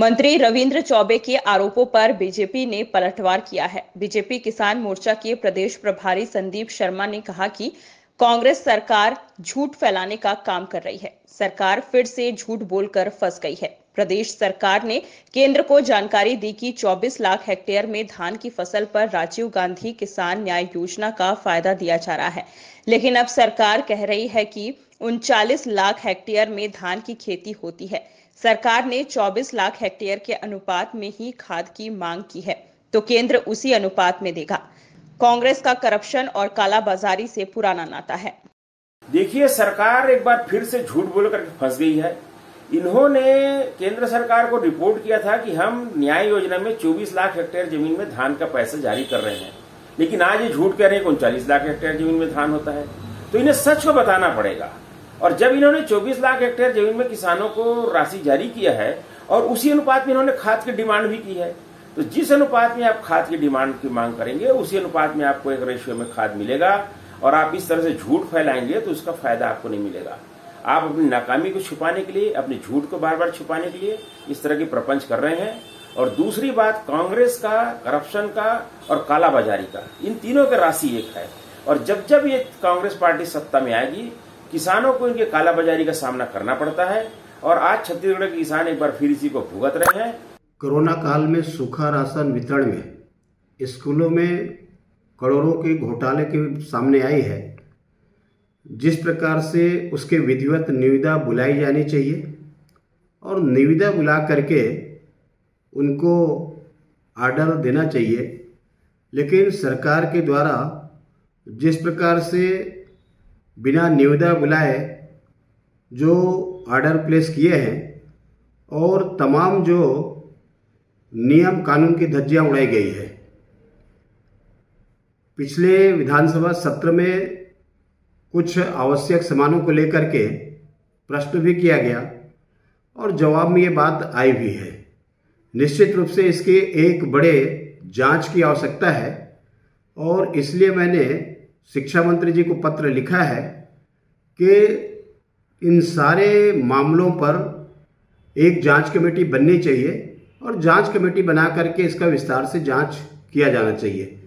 मंत्री रविंद्र चौबे के आरोपों पर बीजेपी ने पलटवार किया है। बीजेपी किसान मोर्चा के प्रदेश प्रभारी संदीप शर्मा ने कहा कि कांग्रेस सरकार झूठ फैलाने का काम कर रही है। सरकार फिर से झूठ बोलकर फंस गई है। प्रदेश सरकार ने केंद्र को जानकारी दी कि 24 लाख हेक्टेयर में धान की फसल पर राजीव गांधी किसान न्याय योजना का फायदा दिया जा रहा है, लेकिन अब सरकार कह रही है कि 39 लाख हेक्टेयर में धान की खेती होती है। सरकार ने 24 लाख हेक्टेयर के अनुपात में ही खाद की मांग की है, तो केंद्र उसी अनुपात में देगा। कांग्रेस का करप्शन और कालाबाजारी से पुराना नाता है। देखिए, सरकार एक बार फिर से झूठ बोलकर फंस गई है। इन्होंने केंद्र सरकार को रिपोर्ट किया था कि हम न्याय योजना में 24 लाख हेक्टेयर जमीन में धान का पैसा जारी कर रहे हैं, लेकिन आज ये झूठ कह रहे हैं कि 39 लाख हेक्टेयर जमीन में धान होता है। तो इन्हें सच को बताना पड़ेगा। और जब इन्होंने 24 लाख हेक्टेयर जमीन में किसानों को राशि जारी किया है और उसी अनुपात में इन्होंने खाद की डिमांड भी की है, तो जिस अनुपात में आप खाद की डिमांड की मांग करेंगे उसी अनुपात में आपको एक रेशियो में खाद मिलेगा। और आप इस तरह से झूठ फैलाएंगे तो उसका फायदा आपको नहीं मिलेगा। आप अपनी नाकामी को छुपाने के लिए, अपने झूठ को बार बार छुपाने के लिए इस तरह की प्रपंच कर रहे हैं। और दूसरी बात, कांग्रेस का, करप्शन का और कालाबाजारी का, इन तीनों की राशि एक है। और जब जब ये कांग्रेस पार्टी सत्ता में आएगी, किसानों को इनके कालाबाजारी का सामना करना पड़ता है। और आज छत्तीसगढ़ के किसान एक बार फिर इसी को भुगत रहे हैं। कोरोना काल में सूखा राशन वितरण में स्कूलों में करोड़ों के घोटाले के सामने आई है। जिस प्रकार से उसके विधिवत निविदा बुलाई जानी चाहिए और निविदा बुला करके उनको आर्डर देना चाहिए, लेकिन सरकार के द्वारा जिस प्रकार से बिना निविदा बुलाए जो आर्डर प्लेस किए हैं और तमाम जो नियम कानून की धज्जियां उड़ाई गई है। पिछले विधानसभा सत्र में कुछ आवश्यक सामानों को लेकर के प्रश्न भी किया गया और जवाब में ये बात आई भी है। निश्चित रूप से इसके एक बड़े जांच की आवश्यकता है और इसलिए मैंने शिक्षा मंत्री जी को पत्र लिखा है कि इन सारे मामलों पर एक जांच कमेटी बननी चाहिए और जांच कमेटी बना करके इसका विस्तार से जांच किया जाना चाहिए।